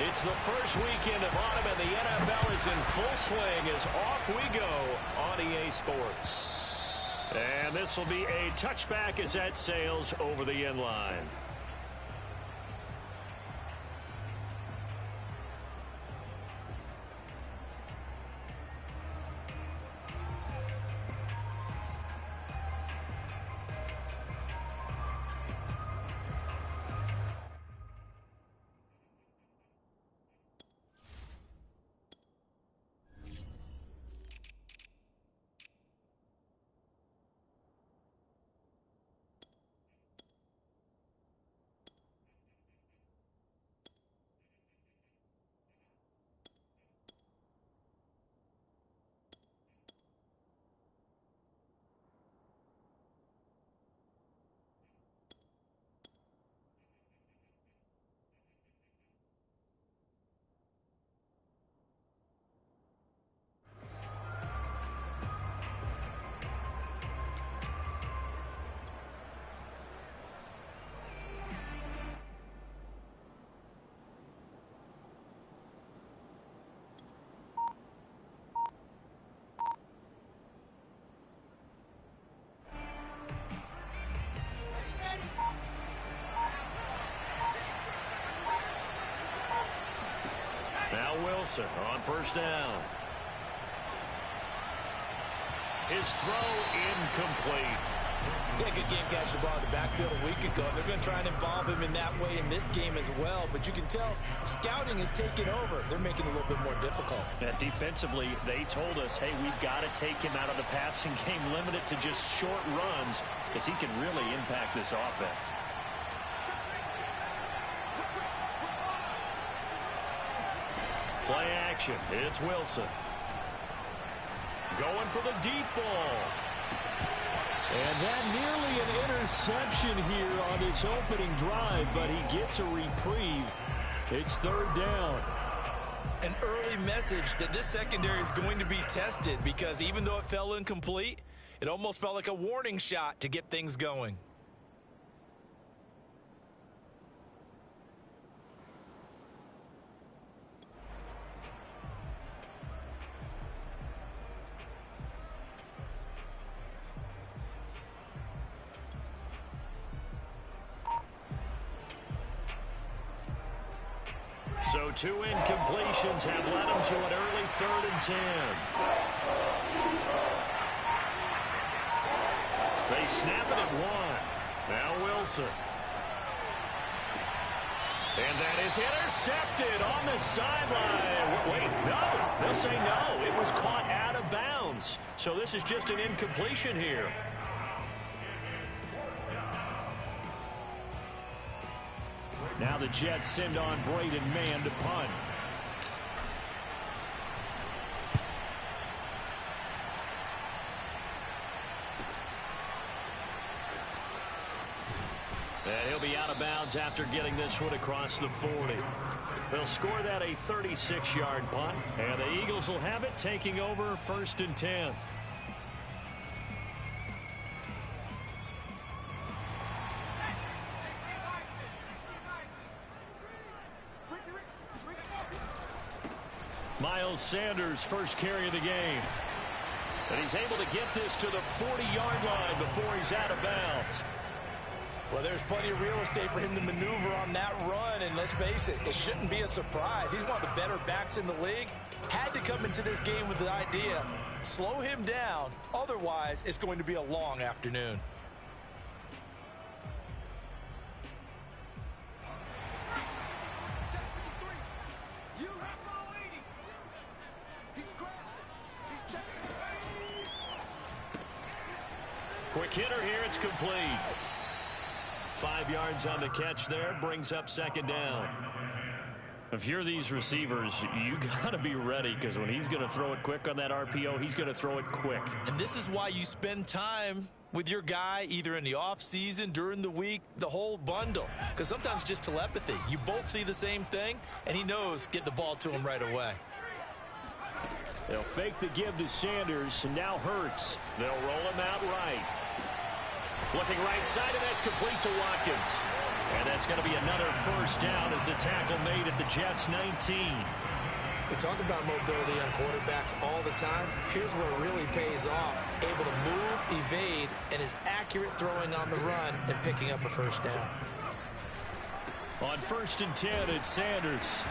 It's the first weekend of autumn, and the NFL is in full swing as off we go on EA Sports. And this will be a touchback as that sails over the end line. Now Wilson on first down. His throw incomplete. He had a good game catching the ball in the backfield a week ago. They're going to try and involve him in that way in this game as well. But you can tell scouting is taking over. They're making it a little bit more difficult. And defensively, they told us, hey, we've got to take him out of the passing game, limit it to just short runs, because he can really impact this offense. Play action. It's Wilson. Going for the deep ball. And that nearly an interception here on this opening drive, but he gets a reprieve. It's third down. An early message that this secondary is going to be tested, because even though it fell incomplete, it almost felt like a warning shot to get things going. So 2 incompletions have led him to an early 3rd and 10. They snap it at 1. Now Wilson. And that is intercepted on the sideline. Wait, no. They'll say no. It was caught out of bounds. So this is just an incompletion here. Now the Jets send on Braden Mann to punt. And he'll be out of bounds after getting this one across the 40. They'll score that a 36-yard punt, and the Eagles will have it, taking over 1st and 10. Miles Sanders' first carry of the game. And he's able to get this to the 40-yard line before he's out of bounds. Well, there's plenty of real estate for him to maneuver on that run, and let's face it, it shouldn't be a surprise. He's one of the better backs in the league. Had to come into this game with the idea, slow him down, otherwise it's going to be a long afternoon. Quick hitter here, it's complete. 5 yards on the catch there, brings up 2nd down. If you're these receivers, you got to be ready, because when he's going to throw it quick on that RPO, he's going to throw it quick. And this is why you spend time with your guy, either in the offseason, during the week, the whole bundle. Because sometimes just telepathy. You both see the same thing, and he knows get the ball to him right away. They'll fake the give to Sanders, and now Hurts. They'll roll him out right. Looking right side, and that's complete to Watkins. And that's going to be another first down as the tackle made at the Jets' 19. We talk about mobility on quarterbacks all the time. Here's where it really pays off. Able to move, evade, and is accurate throwing on the run and picking up a first down. On 1st and 10, it's Sanders.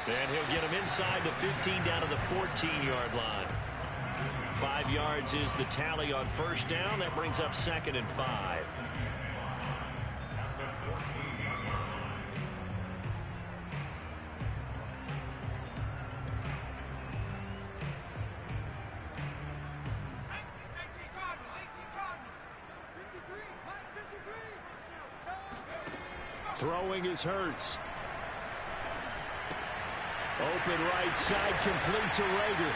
And he'll get him inside the 15 down to the 14-yard line. 5 yards is the tally on first down. That brings up 2nd and 5. Throwing is Hurts. Open right side, complete to Rager.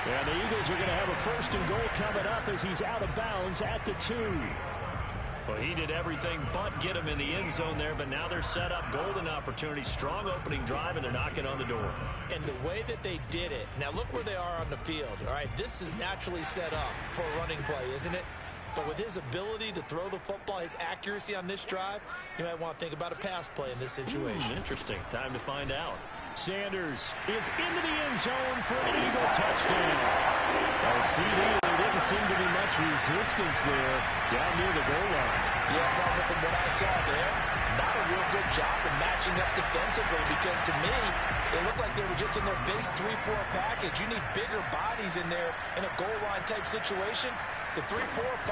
And the Eagles are going to have a 1st and goal coming up as he's out of bounds at the 2. Well, he did everything but get him in the end zone there, but now they're set up. Golden opportunity, strong opening drive, and they're knocking on the door. And the way that they did it, now look where they are on the field. All right, this is naturally set up for a running play, isn't it? But with his ability to throw the football, his accuracy on this drive, you might want to think about a pass play in this situation. Interesting. Time to find out. Sanders is into the end zone for an Eagle touchdown. Well, CD, there didn't seem to be much resistance there down near the goal line. Yeah, Marvin, from what I saw there, not a real good job of matching up defensively because to me, it looked like they were just in their base 3-4 package. You need bigger bodies in there in a goal line type situation. The 3-4,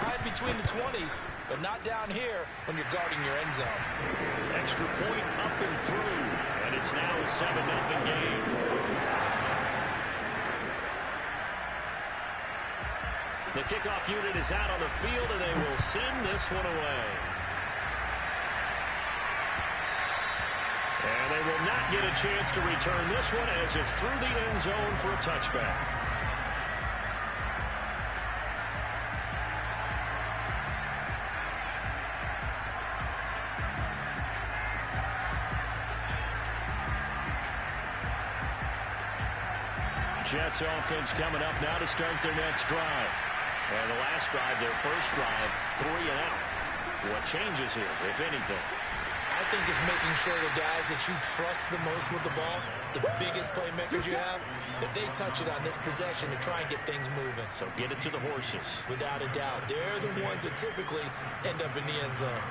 fine between the 20s, but not down here when you're guarding your end zone. Extra point up and through, and it's now a 7-0 game. The kickoff unit is out on the field, and they will send this one away. And they will not get a chance to return this one as it's through the end zone for a touchback. Jets offense coming up now to start their next drive. And the last drive, their first drive, 3 and out. What changes here, if anything? I think it's making sure the guys that you trust the most with the ball, the biggest playmakers you have, that they touch it on this possession to try and get things moving. So get it to the horses. Without a doubt. They're the ones that typically end up in the end zone.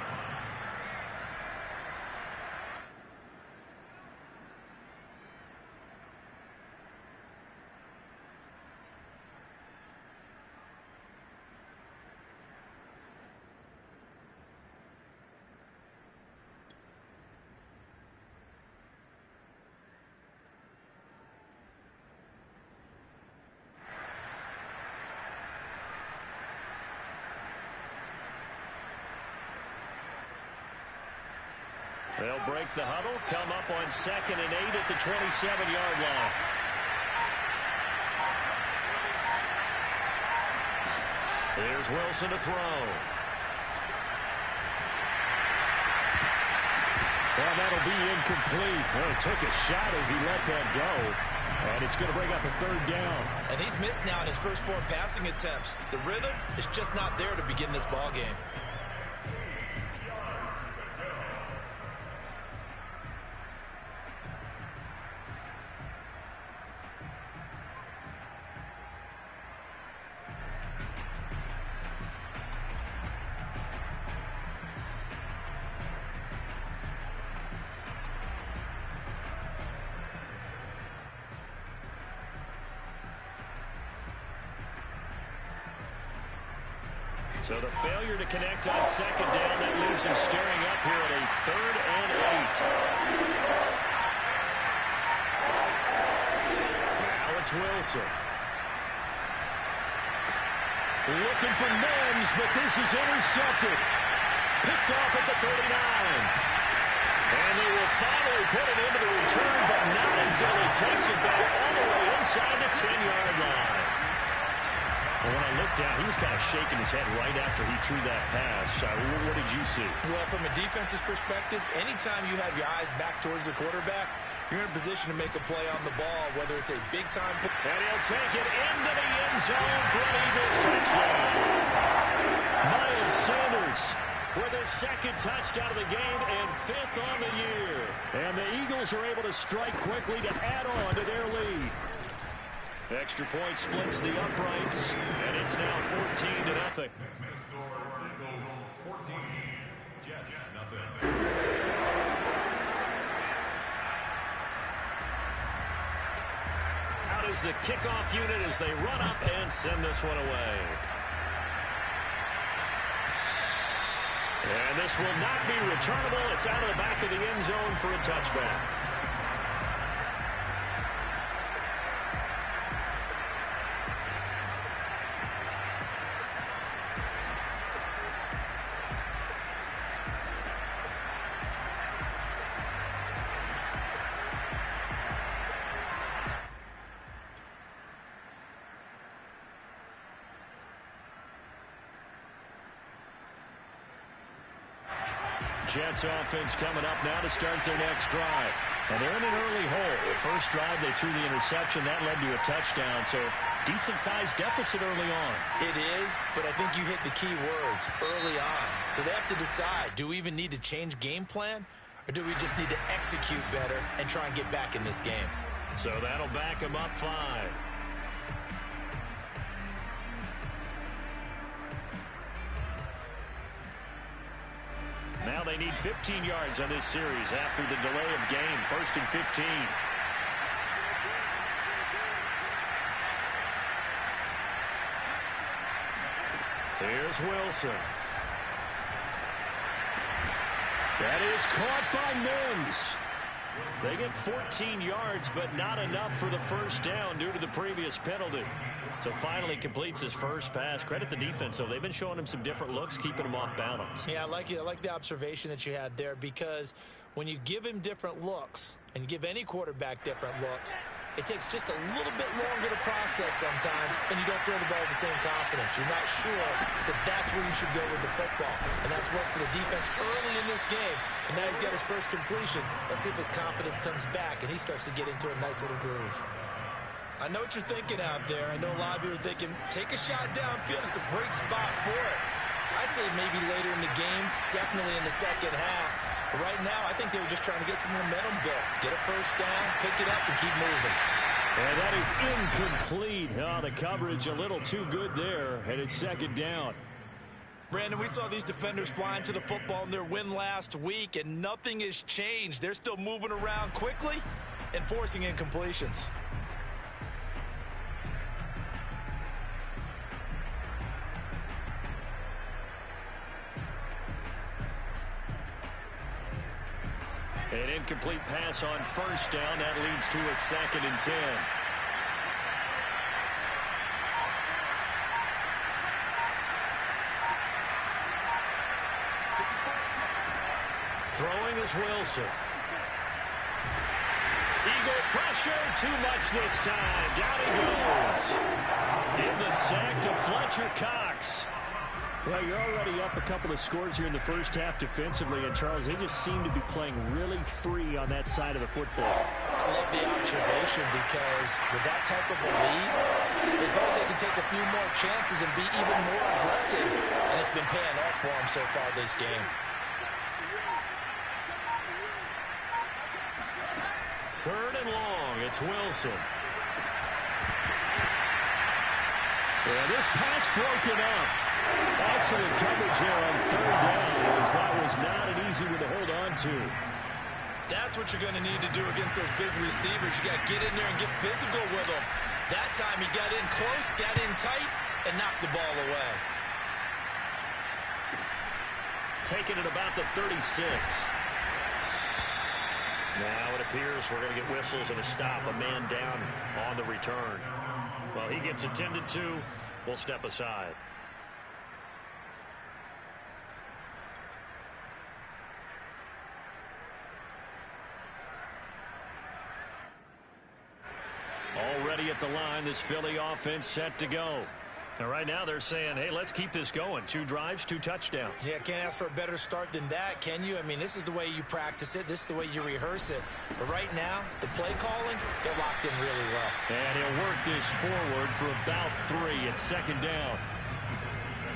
They'll break the huddle, come up on 2nd and 8 at the 27-yard line. Here's Wilson to throw. Well, that'll be incomplete. Well, he took a shot as he let that go. And it's going to bring up a 3rd down. And he's missed now in his first 4 passing attempts. The rhythm is just not there to begin this ball game. So the failure to connect on 2nd down, that leaves him staring up here at a 3rd and 8. Now it's Wilson. Looking for Mims, but this is intercepted. Picked off at the 39. And they will finally put it into the return, but not until he takes it back all the way inside the 10-yard line. Well, when I looked down, he was kind of shaking his head right after he threw that pass. What did you see? Well, from a defense's perspective, anytime you have your eyes back towards the quarterback, you're in a position to make a play on the ball, whether it's a big-time play. And he'll take it into the end zone for an Eagles touchdown. Miles Sanders with his second touchdown of the game and 5th on the year. And the Eagles are able to strike quickly to add on to their lead. Extra point splits the uprights, and it's now 14-0. Out is the kickoff unit as they run up and send this one away. And this will not be returnable. It's out of the back of the end zone for a touchback. Jets offense coming up now to start their next drive. And they're in an early hole. The first drive, they threw the interception. That led to a touchdown. So decent-sized deficit early on. It is, but I think you hit the key words, early on. So they have to decide, do we even need to change game plan? Or do we just need to execute better and try and get back in this game? So that'll back them up 5. Now they need 15 yards on this series after the delay of game. 1st and 15. Here's Wilson. That is caught by Mims. They get 14 yards, but not enough for the first down due to the previous penalty. So finally completes his first pass. Credit the defense, though. They've been showing him some different looks, keeping him off balance. Yeah, I like it. I like the observation that you had there, because when you give him different looks and you give any quarterback different looks, it takes just a little bit longer to process sometimes, and you don't throw the ball with the same confidence. You're not sure that that's where you should go with the football. And that's worked for the defense early in this game. And now he's got his first completion. Let's see if his confidence comes back and he starts to get into a nice little groove. I know what you're thinking out there. I know a lot of you are thinking, take a shot downfield. It's a great spot for it. I'd say maybe later in the game, definitely in the second half. But right now, I think they were just trying to get some momentum built. Get a first down, pick it up, and keep moving. And that is incomplete. Oh, the coverage a little too good there, and it's second down. Brandon, we saw these defenders flying to the football in their win last week, and nothing has changed. They're still moving around quickly and forcing incompletions. An incomplete pass on first down. That leads to a 2nd and 10. Throwing is Wilson. Eagle pressure. Too much this time. Down he goes. Give the sack to Fletcher Cox. Well, you're already up a couple of scores here in the first half defensively, and Charles, they just seem to be playing really free on that side of the football. I love the observation, because with that type of a lead, they feel like they can take a few more chances and be even more aggressive, and it's been paying off for them so far this game. 3rd and long. It's Wilson. And this pass broken up. Excellent coverage there on 3rd down, as that was not an easy one to hold on to. That's what you're going to need to do against those big receivers. You got to get in there and get physical with them. That time he got in close, got in tight, and knocked the ball away. Taking it about the 36. Now it appears we're going to get whistles and a stop. A man down on the return. Well, he gets attended to. We'll step aside. Already at the line, this Philly offense set to go. And right now they're saying, hey, let's keep this going. 2 drives, 2 touchdowns. Yeah, can't ask for a better start than that, can you? I mean, this is the way you practice it. This is the way you rehearse it. But right now, the play calling, they're locked in really well. And he'll work this forward for about 3 at 2nd down.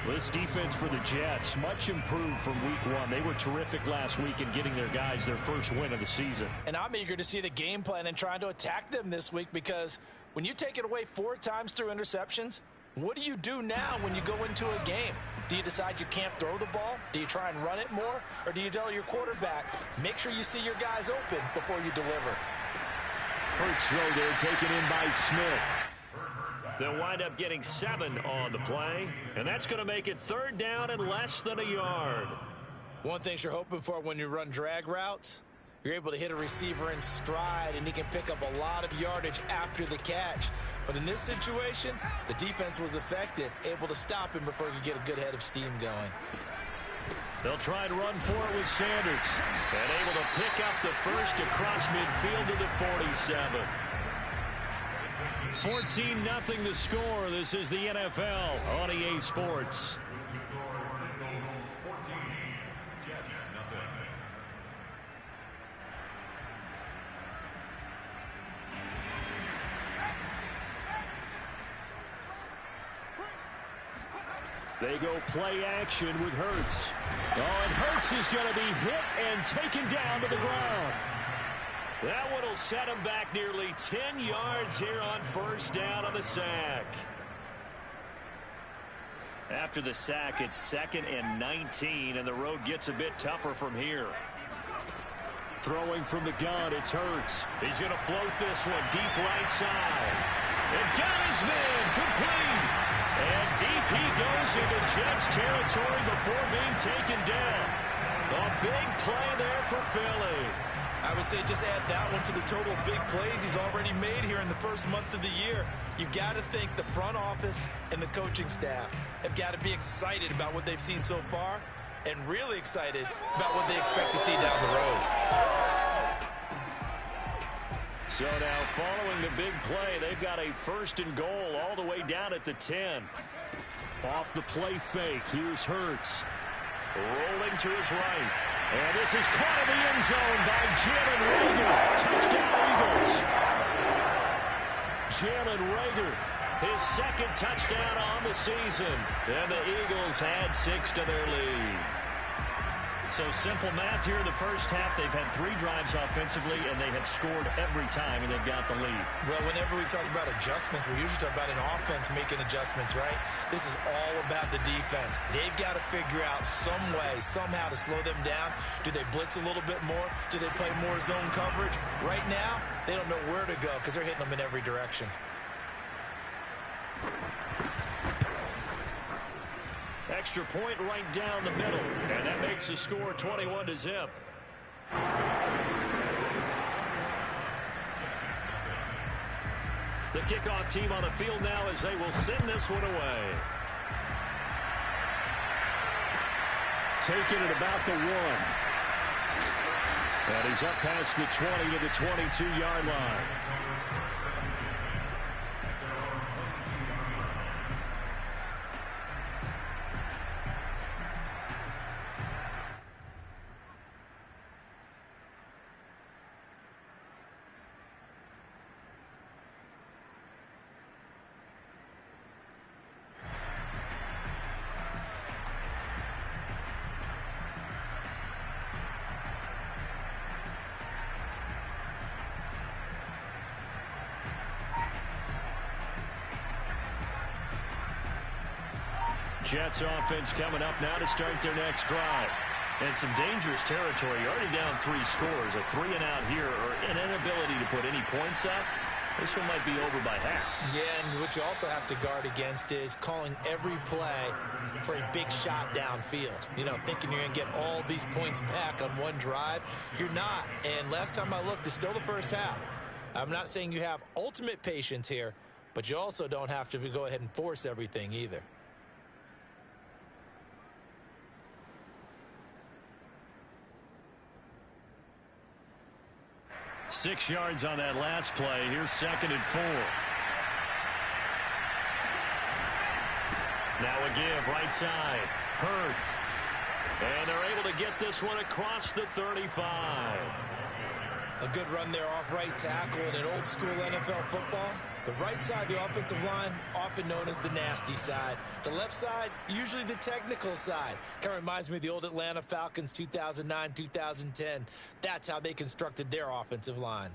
This defense for the Jets, much improved from week 1. They were terrific last week in getting their guys their first win of the season. And I'm eager to see the game plan and trying to attack them this week, because when you take it away 4 times through interceptions, what do you do now when you go into a game? Do you decide you can't throw the ball? Do you try and run it more? Or do you tell your quarterback, make sure you see your guys open before you deliver? Hurts throw there, taken in by Smith. They'll wind up getting 7 on the play, and that's going to make it 3rd down and less than a yard. One thing you're hoping for when you run drag routes, you're able to hit a receiver in stride, and he can pick up a lot of yardage after the catch. But in this situation, the defense was effective, able to stop him before he could get a good head of steam going. They'll try and run for it with Sanders, and able to pick up the first across midfield to the 47. 14-0 the score. This is the NFL on EA Sports. They go play action with Hurts. Oh, and Hurts is going to be hit and taken down to the ground. That one will set him back nearly 10 yards here on 1st down on the sack. After the sack, it's 2nd and 19, and the road gets a bit tougher from here. Throwing from the gun, it's Hurts. He's going to float this one deep right side. And got his man complete. And deep he goes into Jets territory before being taken down. A big play there for Philly. I would say just add that one to the total big plays he's already made here in the first month of the year. You've got to think the front office and the coaching staff have got to be excited about what they've seen so far, and really excited about what they expect to see down the road. So now following the big play, they've got a 1st and goal all the way down at the 10. Off the play fake, here's Hurts. Rolling to his right. And this is caught in the end zone by Jalen Reagor. Touchdown Eagles. Jalen Reagor, his 2nd touchdown on the season. And the Eagles add 6 to their lead. So simple math here in the first half. They've had 3 drives offensively, and they have scored every time, and they've got the lead. Well, whenever we talk about adjustments, we usually talk about an offense making adjustments, right? This is all about the defense. They've got to figure out some way, somehow to slow them down. Do they blitz a little bit more? Do they play more zone coverage? Right now, they don't know where to go because they're hitting them in every direction. Extra point right down the middle, and that makes the score 21-0. The kickoff team on the field now as they will send this one away. Taking it about the 1. And he's up past the 20 to the 22-yard line. Jets offense coming up now to start their next drive. And some dangerous territory. You're already down 3 scores. A 3-and-out here, or an inability to put any points up. This one might be over by half. Yeah, and what you also have to guard against is calling every play for a big shot downfield. You know, thinking you're going to get all these points back on one drive. You're not. And last time I looked, it's still the first half. I'm not saying you have ultimate patience here, but you also don't have to go ahead and force everything either. 6 yards on that last play. Here's 2nd and 4. Now a give right side. Hurd. And they're able to get this one across the 35. A good run there off right tackle in an old school NFL football. The right side of the offensive line, often known as the nasty side. The left side, usually the technical side. Kind of reminds me of the old Atlanta Falcons 2009, 2010. That's how they constructed their offensive line.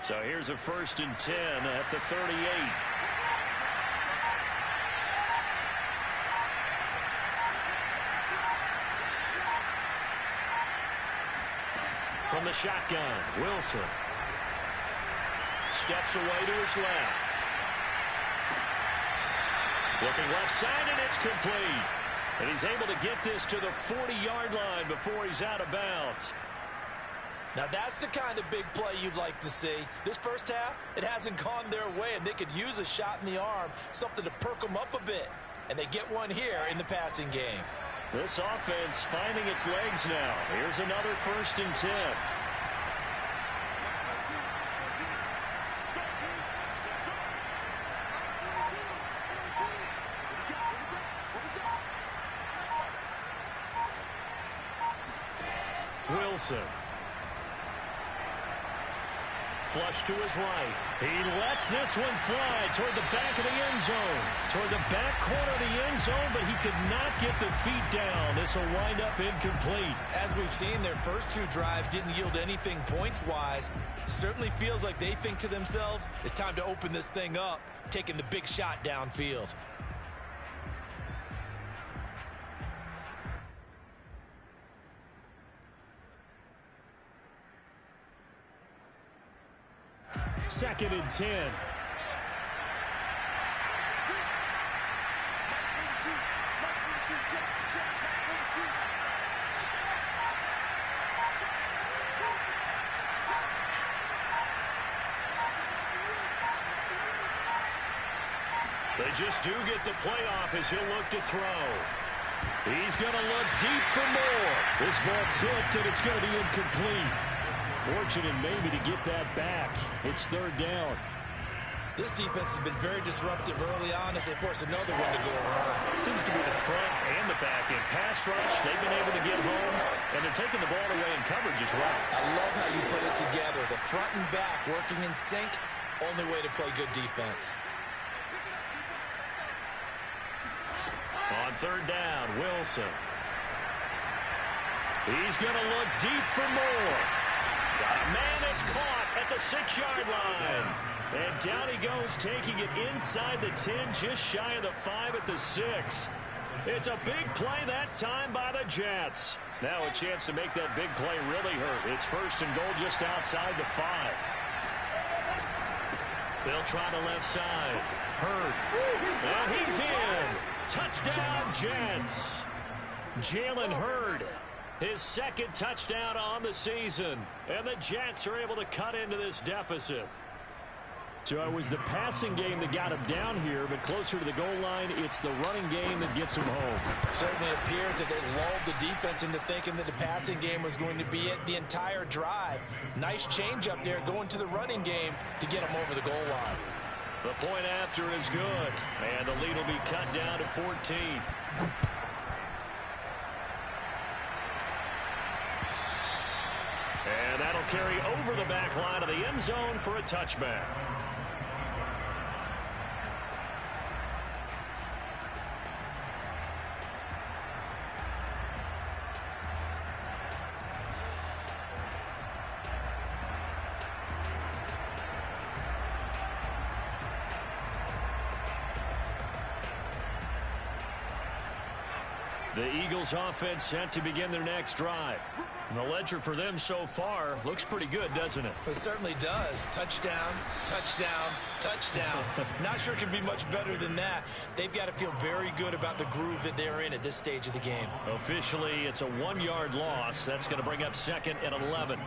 So here's a 1st and 10 at the 38. From the shotgun, Wilson steps away to his left. Looking left side, and it's complete. And he's able to get this to the 40-yard line before he's out of bounds. Now that's the kind of big play you'd like to see. This first half, it hasn't gone their way, and they could use a shot in the arm, something to perk them up a bit. And they get one here in the passing game. This offense finding its legs now. Here's another 1st and 10. Wilson. Flush to his right. He lets this one fly toward the back of the end zone. Toward the back corner of the end zone, but he could not get the feet down. This will wind up incomplete. As we've seen, their first 2 drives didn't yield anything points-wise. Certainly feels like they think to themselves, it's time to open this thing up, taking the big shot downfield. Second and 10. They just do get the playoff as he'll look to throw. He's going to look deep for more. This ball tipped, and it's going to be incomplete. Fortunate maybe to get that back. It's 3rd down. This defense has been very disruptive early on as they force another one to go awry. It seems to be the front and the back end. Pass rush, they've been able to get home, and they're taking the ball away in coverage as well. I love how you put it together. The front and back working in sync, only way to play good defense. On 3rd down, Wilson. He's going to look deep for more. Got a man that's caught at the 6-yard line. And down he goes, taking it inside the 10, just shy of the 5 at the 6. It's a big play that time by the Jets. Now a chance to make that big play really hurt. It's 1st and goal just outside the 5. They'll try the left side. Hurd. And he's in. Touchdown, Jets. Jalen Hurd. His 2nd touchdown on the season. And the Jets are able to cut into this deficit. So it was the passing game that got him down here, but closer to the goal line, it's the running game that gets him home. Certainly appears that they lulled the defense into thinking that the passing game was going to be it the entire drive. Nice change up there going to the running game to get him over the goal line. The point after is good, and the lead will be cut down to 14. And that'll carry over the back line of the end zone for a touchback. The Eagles offense set to begin their next drive. And the ledger for them so far looks pretty good, doesn't it? It certainly does. Touchdown, touchdown, touchdown. Not sure it can be much better than that. They've got to feel very good about the groove that they're in at this stage of the game. Officially, it's a 1-yard loss. That's going to bring up 2nd and 11.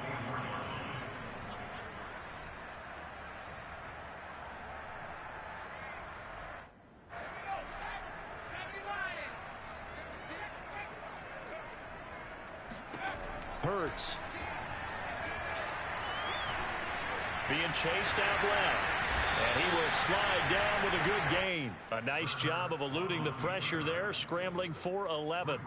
Hurts. Being chased out left. And he will slide down with a good gain. A nice job of eluding the pressure there, scrambling for 11.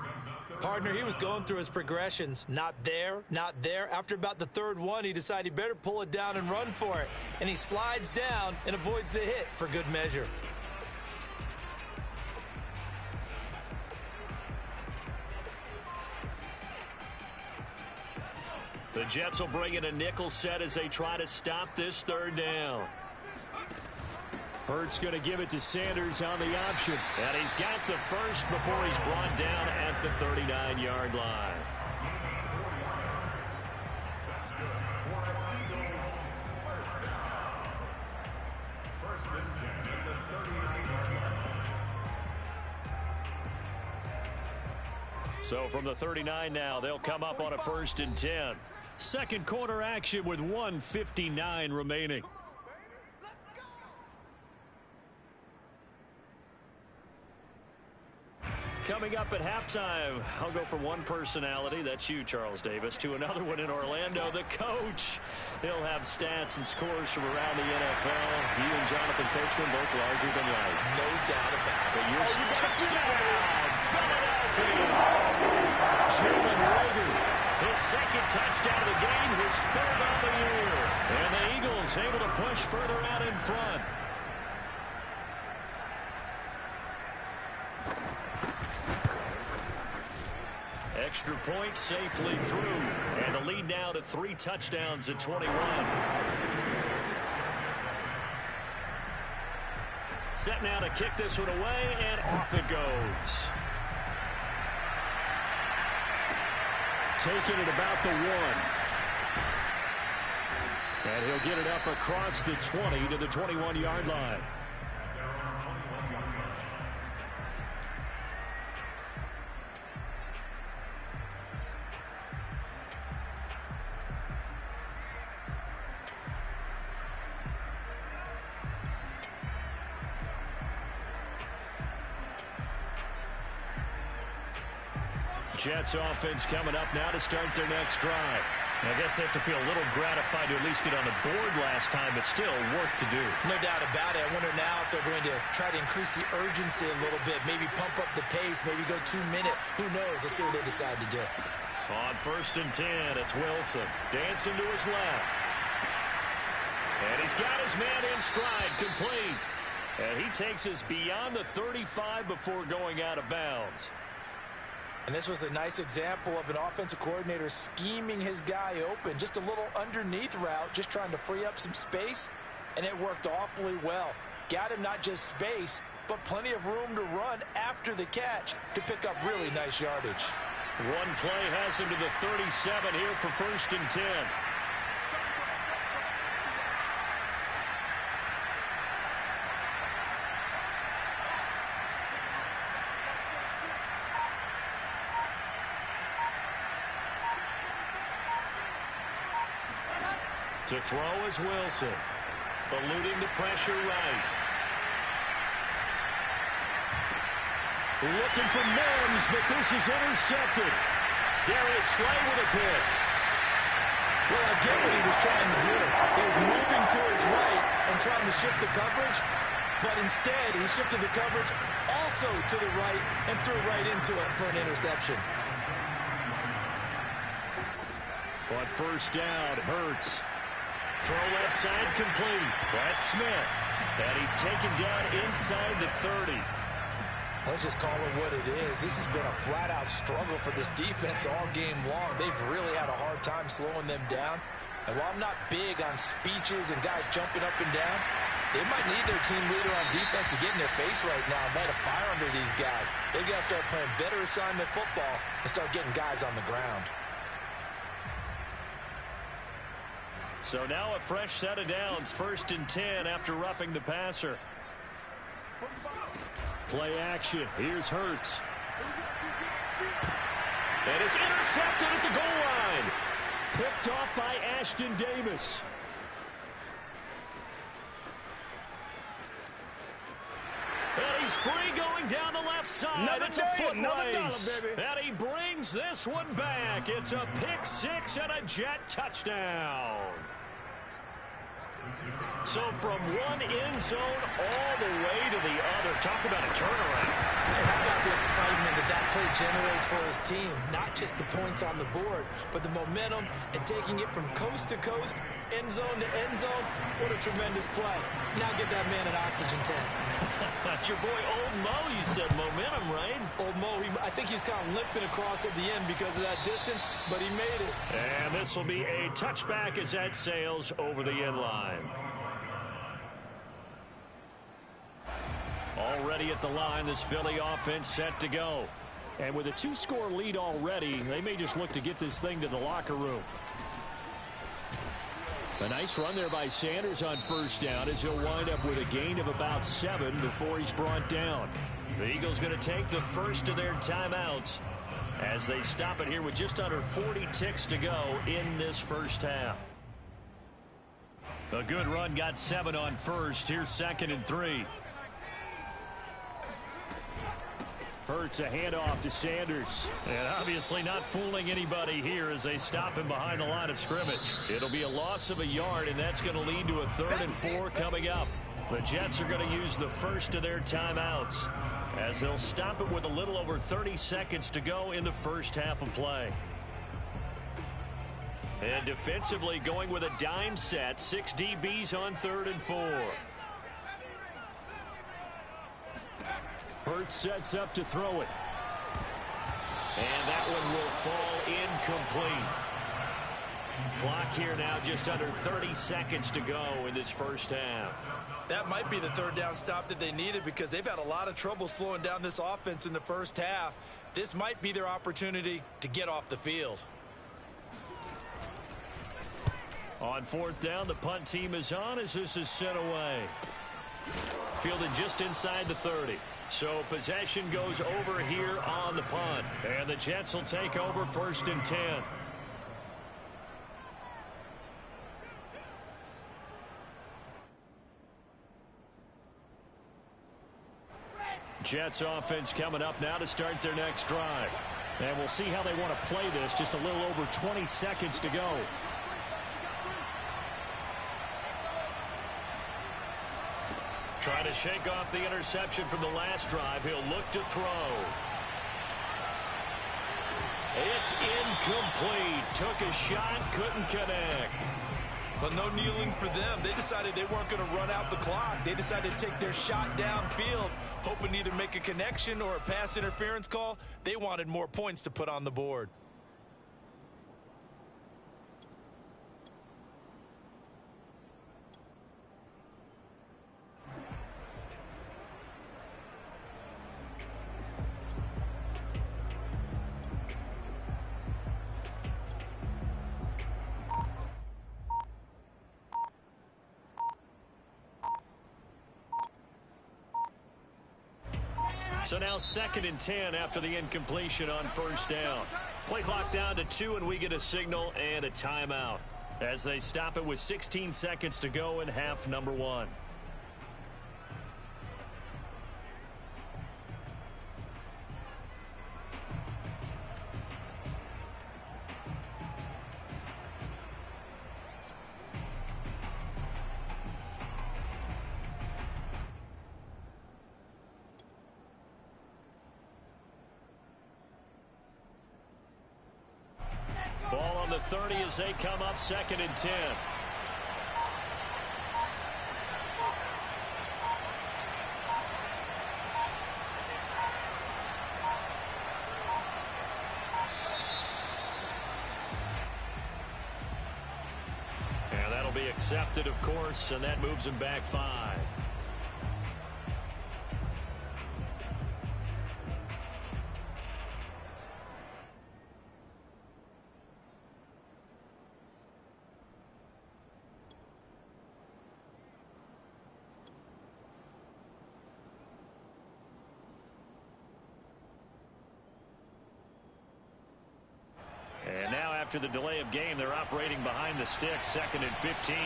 Partner, he was going through his progressions. Not there, not there. After about the third one, he decided he better pull it down and run for it. And he slides down and avoids the hit for good measure. The Jets will bring in a nickel set as they try to stop this third down. Hurts going to give it to Sanders on the option. And he's got the first before he's brought down at the 39-yard line. So from the 39 now, they'll come up on a 1st and 10. Second quarter action with 1:59 remaining. Coming up at halftime, I'll go from one personality, that's you, Charles Davis, to another one in Orlando, the coach. He'll have stats and scores from around the NFL. He and Jonathan Coachman both larger than life. No doubt about it. But your touchdown, Philadelphia. Jalen Reagor, his second touchdown of the game, his third on the year. And the Eagles able to push further out in front. Extra point safely through. And the lead now to 3 touchdowns at 21. Set now to kick this one away, and off it goes. Taking it about the 1. And he'll get it up across the 20 to the 21-yard line. Jets offense coming up now to start their next drive. I guess they have to feel a little gratified to at least get on the board last time, but still work to do. No doubt about it. I wonder now if they're going to try to increase the urgency a little bit, maybe pump up the pace, maybe go 2 minute. Who knows? Let's see what they decide to do. On 1st and 10, it's Wilson dancing to his left. And he's got his man in stride, complete. And he takes us beyond the 35 before going out of bounds. And this was a nice example of an offensive coordinator scheming his guy open. Just a little underneath route, just trying to free up some space, and it worked awfully well. Got him not just space, but plenty of room to run after the catch to pick up really nice yardage. One play has him to the 37 here for 1st and 10. To throw is Wilson, eluding the pressure right. Looking for Mims, but this is intercepted. Darius Slay with a pick. Well, I get what he was trying to do. He was moving to his right and trying to shift the coverage, but instead he shifted the coverage also to the right and threw right into it for an interception. On 1st down, Hurts. Throw left side complete. That's Smith. And he's taken down inside the 30. Let's just call it what it is. This has been a flat-out struggle for this defense all game long. They've really had a hard time slowing them down. And while I'm not big on speeches and guys jumping up and down, they might need their team leader on defense to get in their face right now and light a fire under these guys. They've got to start playing better assignment football and start getting guys on the ground. So now a fresh set of downs, 1st and 10 after roughing the passer. Play action. Here's Hurts. And it's intercepted at the goal line. Picked off by Ashton Davis. And he's free going down the left side. It's a foot race. And he brings this one back. It's a pick 6 and a Jet touchdown. So from one end zone all the way to the other. Talk about a turnaround. And how about the excitement that play generates for his team? Not just the points on the board, but the momentum and taking it from coast to coast, end zone to end zone. What a tremendous play. Now get that man an oxygen tank. That's your boy Old Mo, you said. Momentum, right? Old Mo, I think he's kind of limping across at the end because of that distance, but he made it. And this will be a touchback as that sails over the end line. Already at the line, this Philly offense set to go. And with a 2-score lead already, they may just look to get this thing to the locker room. A nice run there by Sanders on first down as he'll wind up with a gain of about 7 before he's brought down. The Eagles going to take the first of their timeouts as they stop it here with just under 40 ticks to go in this first half. A good run got 7 on first. Here's 2nd and 3. Hurts a handoff to Sanders. And obviously not fooling anybody here as they stop him behind the line of scrimmage. It'll be a loss of a yard, and that's going to lead to a 3rd and 4 coming up. The Jets are going to use the first of their timeouts as they'll stop it with a little over 30 seconds to go in the first half of play. And defensively going with a dime set. 6 DBs on 3rd and 4. Hurts sets up to throw it. And that one will fall incomplete. Clock here now just under 30 seconds to go in this first half. That might be the 3rd down stop that they needed because they've had a lot of trouble slowing down this offense in the first half. This might be their opportunity to get off the field. On 4th down, the punt team is on as this is sent away. Fielded just inside the 30. So possession goes over here on the punt. And the Jets will take over 1st and 10. Jets offense coming up now to start their next drive. And we'll see how they want to play this. Just a little over 20 seconds to go. Trying to shake off the interception from the last drive. He'll look to throw. It's incomplete. Took a shot, couldn't connect. But no kneeling for them. They decided they weren't going to run out the clock. They decided to take their shot downfield, hoping to either make a connection or a pass interference call. They wanted more points to put on the board. So now 2nd and 10 after the incompletion on first down. Play clock down to 2, and we get a signal and a timeout as they stop it with 16 seconds to go in half number 1. Ball on the 30 as they come up 2nd and 10. And that'll be accepted, of course, and that moves them back 5. And now after the delay of game, they're operating behind the sticks, 2nd and 15.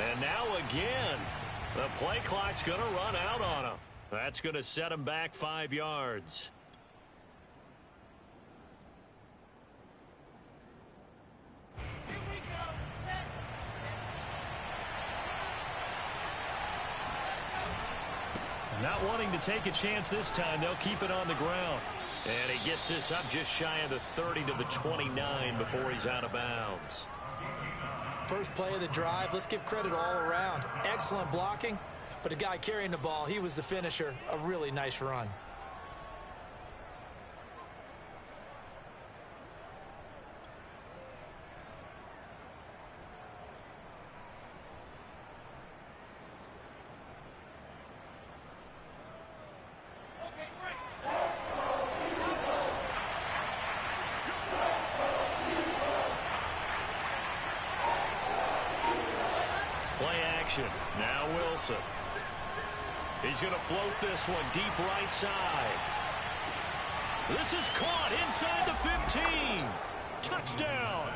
And now again, the play clock's going to run out on him. That's going to set him back 5 yards. Not wanting to take a chance this time, they'll keep it on the ground. And he gets this up just shy of the 30 to the 29 before he's out of bounds. First play of the drive, let's give credit all around. Excellent blocking, but the guy carrying the ball, he was the finisher. A really nice run. Now Wilson. He's going to float this one deep right side. This is caught inside the 15. Touchdown.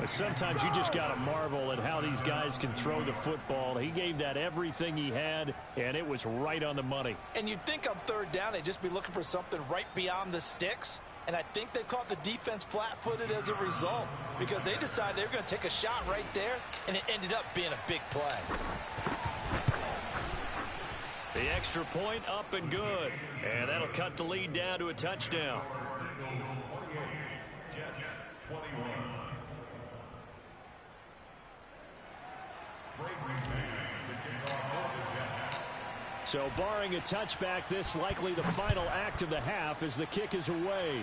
But sometimes you just got to marvel at how these guys can throw the football. He gave that everything he had, and it was right on the money. And you'd think on third down they'd just be looking for something right beyond the sticks. And I think they caught the defense flat-footed as a result because they decided they were going to take a shot right there, and it ended up being a big play. The extra point up and good. And that'll cut the lead down to a touchdown. So barring a touchback, this likely the final act of the half as the kick is away.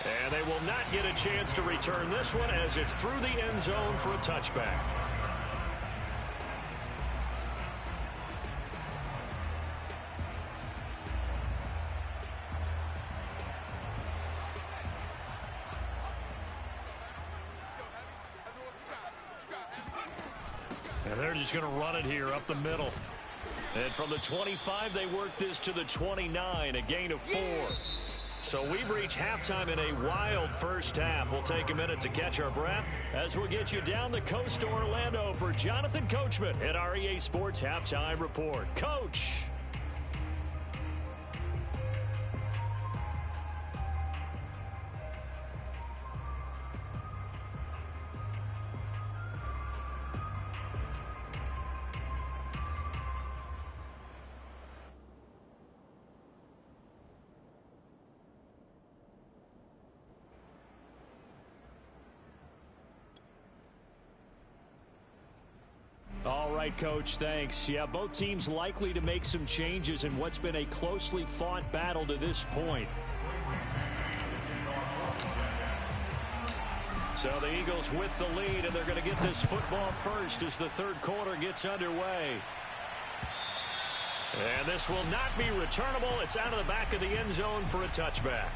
And they will not get a chance to return this one as it's through the end zone for a touchback. And they're just going to run it here up the middle. And from the 25, they work this to the 29, a gain of 4. So we've reached halftime in a wild first half. We'll take a minute to catch our breath as we'll get you down the coast to Orlando for Jonathan Coachman at our EA Sports Halftime Report. Coach. All right, Coach, thanks. Yeah, both teams likely to make some changes in what's been a closely fought battle to this point. So the Eagles with the lead, and they're going to get this football first as the third quarter gets underway. And this will not be returnable. It's out of the back of the end zone for a touchback.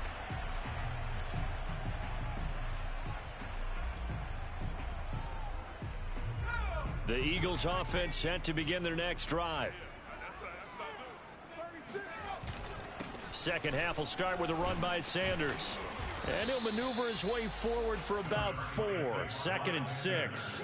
The Eagles offense set to begin their next drive. Second half will start with a run by Sanders. And he'll maneuver his way forward for about 4. 2nd and 6.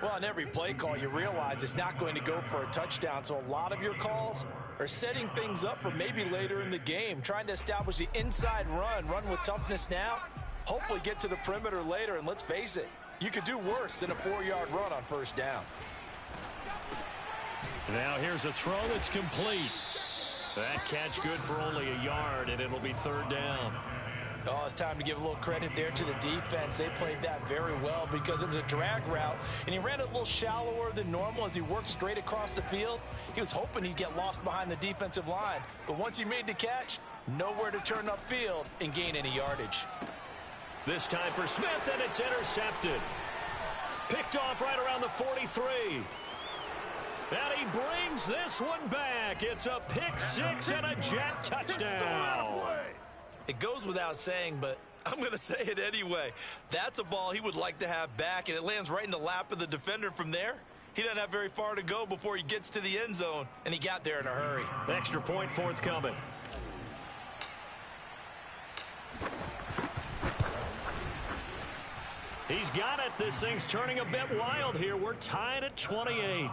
Well, on every play call, you realize it's not going to go for a touchdown. So a lot of your calls are setting things up for maybe later in the game, trying to establish the inside run with toughness now, hopefully get to the perimeter later. And let's face it, you could do worse than a 4-yard run on first down. Now here's a throw that's complete. That catch good for only a yard, and it'll be third down. Oh, it's time to give a little credit there to the defense. They played that very well because it was a drag route, and he ran it a little shallower than normal as he worked straight across the field. He was hoping he'd get lost behind the defensive line, but once he made the catch, nowhere to turn upfield and gain any yardage. This time for Smith, and it's intercepted. Picked off right around the 43. And he brings this one back. It's a pick six and a Jet touchdown. It goes without saying, but I'm going to say it anyway. That's a ball he would like to have back, and it lands right in the lap of the defender from there. He doesn't have very far to go before he gets to the end zone, and he got there in a hurry. Extra point forthcoming. He's got it. This thing's turning a bit wild here. We're tied at 28.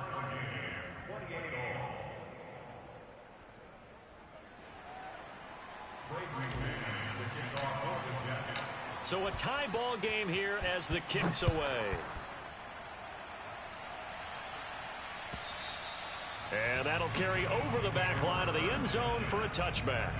So a tie ball game here as the kick's away. And that'll carry over the back line of the end zone for a touchback.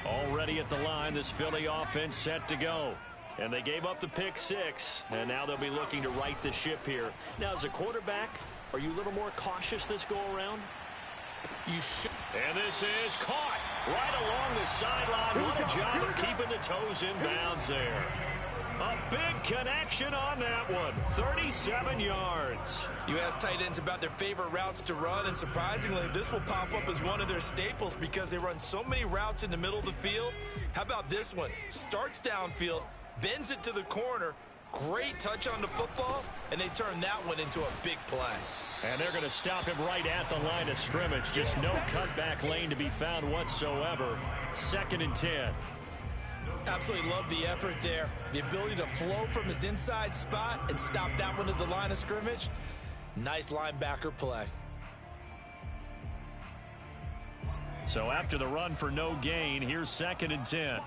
Already at the line, this Philly offense set to go. And they gave up the pick six, and now they'll be looking to right the ship here. Now, as a quarterback, are you a little more cautious this go-around? You should. And this is caught right along the sideline. What a job of keeping the toes in bounds there. A big connection on that one. 37 yards. You ask tight ends about their favorite routes to run, and surprisingly, this will pop up as one of their staples because they run so many routes in the middle of the field. How about this one? Starts downfield, bends it to the corner, great touch on the football, and they turn that one into a big play. And they're going to stop him right at the line of scrimmage. Just no cutback lane to be found whatsoever. 2nd and 10. Absolutely love the effort there. The ability to flow from his inside spot and stop that one at the line of scrimmage. Nice linebacker play. So after the run for no gain, here's 2nd and 10.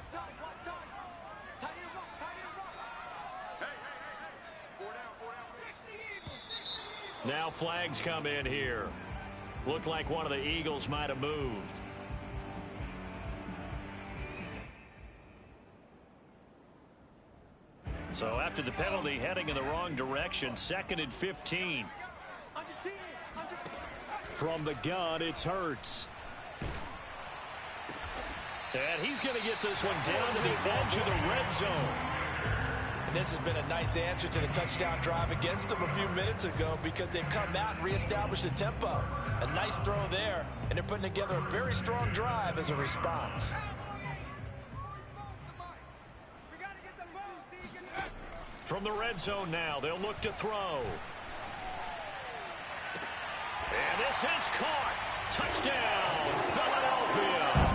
Now flags come in here. Looked like one of the Eagles might have moved. So after the penalty, heading in the wrong direction, 2nd and 15. From the gun, it's Hurts. And he's going to get this one down to the edge of the red zone. And this has been a nice answer to the touchdown drive against them a few minutes ago because they've come out and reestablished the tempo. A nice throw there, and they're putting together a very strong drive as a response. From the red zone now, they'll look to throw. And this is caught. Touchdown, Philadelphia.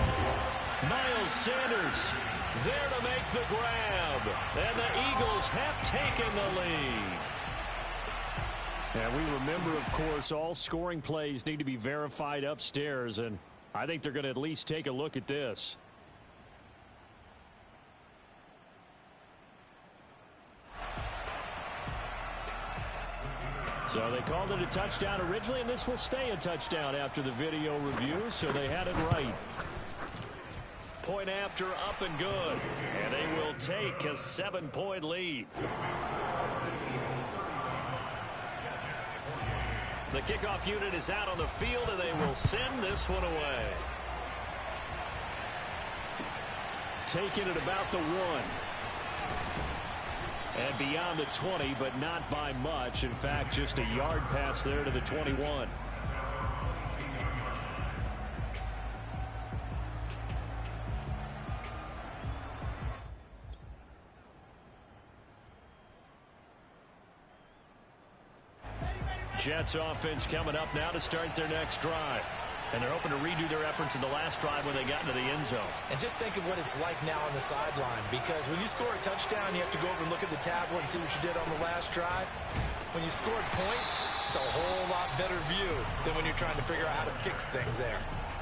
Miles Sanders there to make the grab. And the Eagles have taken the lead. And we remember, of course, all scoring plays need to be verified upstairs. And I think they're going to at least take a look at this. So they called it a touchdown originally, and this will stay a touchdown after the video review, so they had it right. Point after, up and good. And they will take a 7-point lead. The kickoff unit is out on the field, and they will send this one away. Taking it about the 1. And beyond the 20, but not by much. In fact, just a yard pass there to the 21. Jets offense coming up now to start their next drive. And they're hoping to redo their efforts in the last drive when they got into the end zone. And just think of what it's like now on the sideline, because when you score a touchdown, you have to go over and look at the tablet and see what you did on the last drive. When you scored points, it's a whole lot better view than when you're trying to figure out how to fix things there.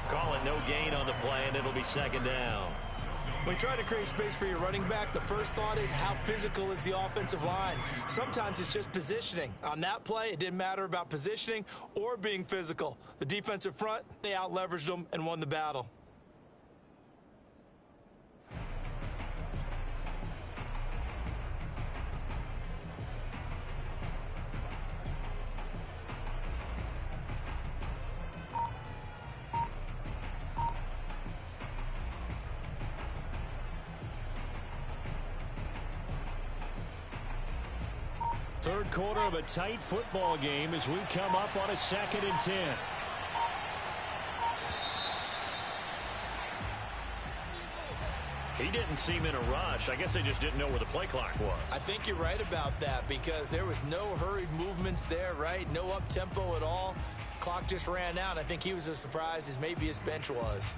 Call it no gain on the play, and it'll be 2nd down. When you try to create space for your running back, the first thought is how physical is the offensive line. Sometimes it's just positioning. On that play, it didn't matter about positioning or being physical. The defensive front, they out-leveraged them and won the battle. Third quarter of a tight football game as we come up on a 2nd and 10. He didn't seem in a rush. I guess they just didn't know where the play clock was. I think you're right about that because there was no hurried movements there, right? No up-tempo at all. Clock just ran out. I think he was as surprised as maybe his bench was.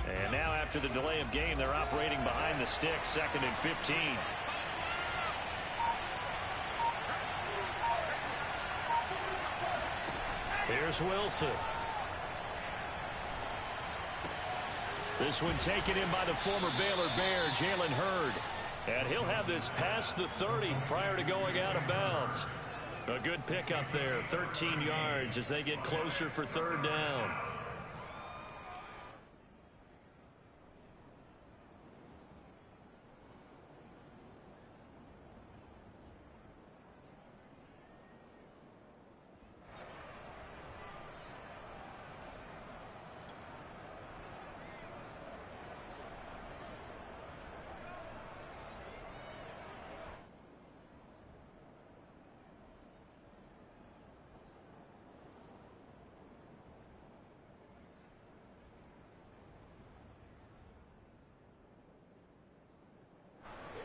And now after the delay of game, they're operating behind the sticks, 2nd and 15. Here's Wilson. This one taken in by the former Baylor Bear, Jalen Hurd. And he'll have this past the 30 prior to going out of bounds. A good pickup there, 13 yards as they get closer for 3rd down.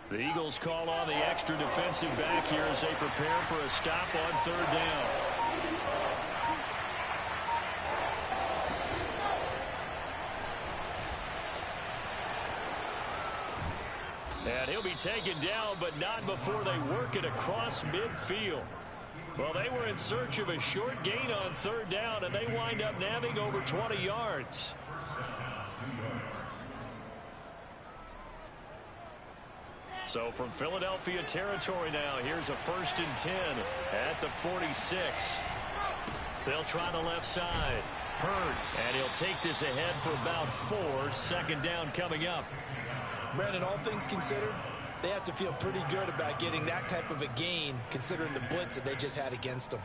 The Eagles call on the extra defensive back here as they prepare for a stop on 3rd down. And he'll be taken down, but not before they work it across midfield. Well, they were in search of a short gain on 3rd down, and they wind up nabbing over 20 yards. So from Philadelphia territory now, here's a 1st and 10 at the 46. They'll try the left side. Hurd, and he'll take this ahead for about 4. 2nd down coming up. Brandon, all things considered, they have to feel pretty good about getting that type of a gain considering the blitz that they just had against them.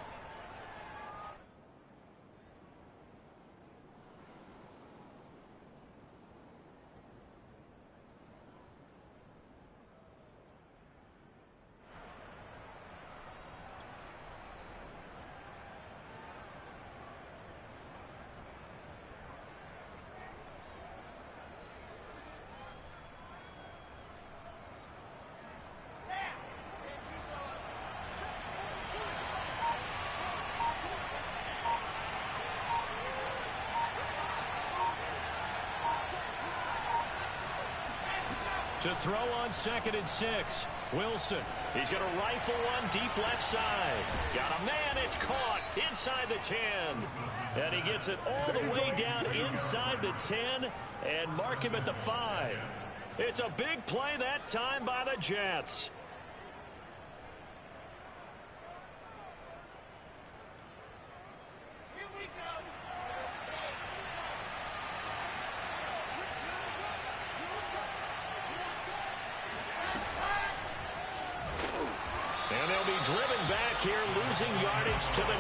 To throw on 2nd and 6. Wilson. He's going to rifle one deep left side. Got a man. It's caught inside the 10. And he gets it all the way down inside the 10 and mark him at the 5. It's a big play that time by the Jets. And they'll be driven back here, losing yardage to the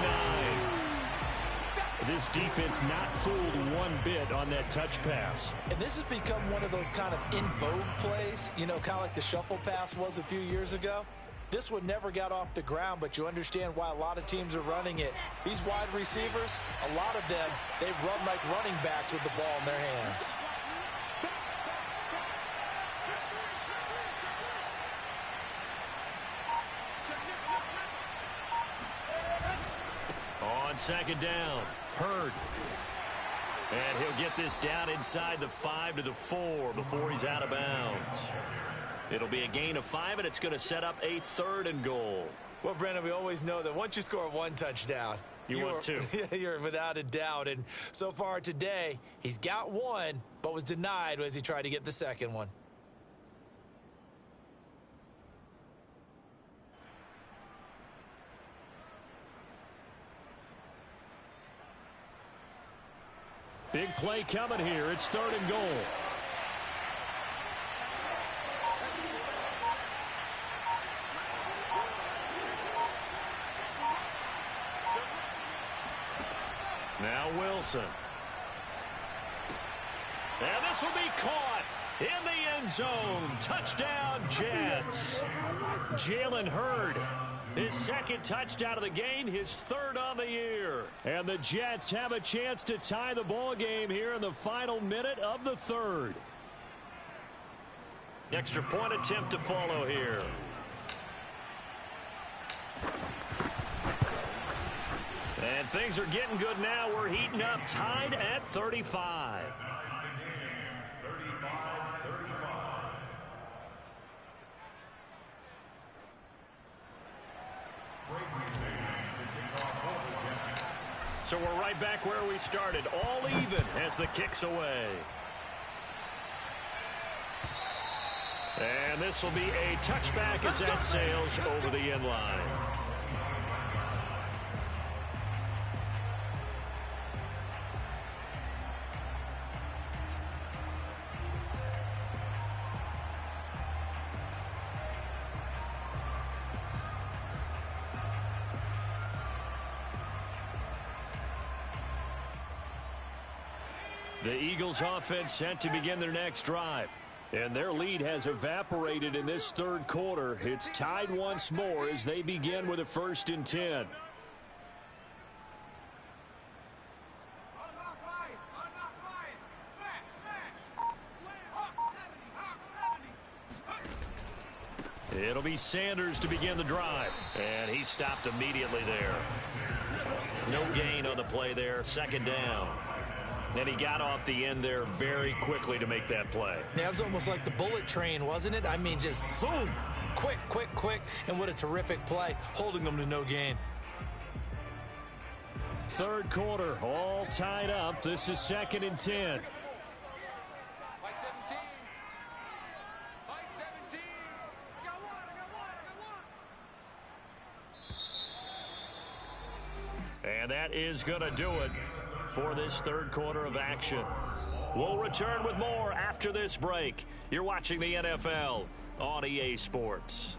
9. This defense not fooled one bit on that touch pass. And this has become one of those kind of in vogue plays, you know, kind of like the shuffle pass was a few years ago. This one never got off the ground, but you understand why a lot of teams are running it. These wide receivers, a lot of them, they've run like running backs with the ball in their hands. On 2nd down, Hurd. And he'll get this down inside the 5 to the 4 before he's out of bounds. It'll be a gain of 5, and it's going to set up a 3rd and goal. Well, Brandon, we always know that once you score one touchdown, You want two. You're without a doubt. And so far today, he's got one, but was denied as he tried to get the second one. Big play coming here. It's 3rd and goal. Now Wilson. And this will be caught in the end zone. Touchdown, Jets. Jalen Hurd, his 2nd touchdown of the game, his 3rd on the year. And the Jets have a chance to tie the ball game here in the final minute of the 3rd. Extra point attempt to follow here. And things are getting good now. We're heating up, tied at 35. So we're right back where we started, all even as the kick's away. And this will be a touchback as that sails over the end line. The Eagles offense set to begin their next drive. And their lead has evaporated in this 3rd quarter. It's tied once more as they begin with a 1st and 10. It'll be Sanders to begin the drive. And he stopped immediately there. No gain on the play there. 2nd down. And he got off the end there very quickly to make that play. Yeah, it was almost like the bullet train, wasn't it? I mean, just zoom. Quick, quick, quick. And what a terrific play, holding them to no gain. 3rd quarter, all tied up. This is 2nd and 10. And that is going to do it for this 3rd quarter of action. We'll return with more after this break. You're watching the NFL on EA Sports.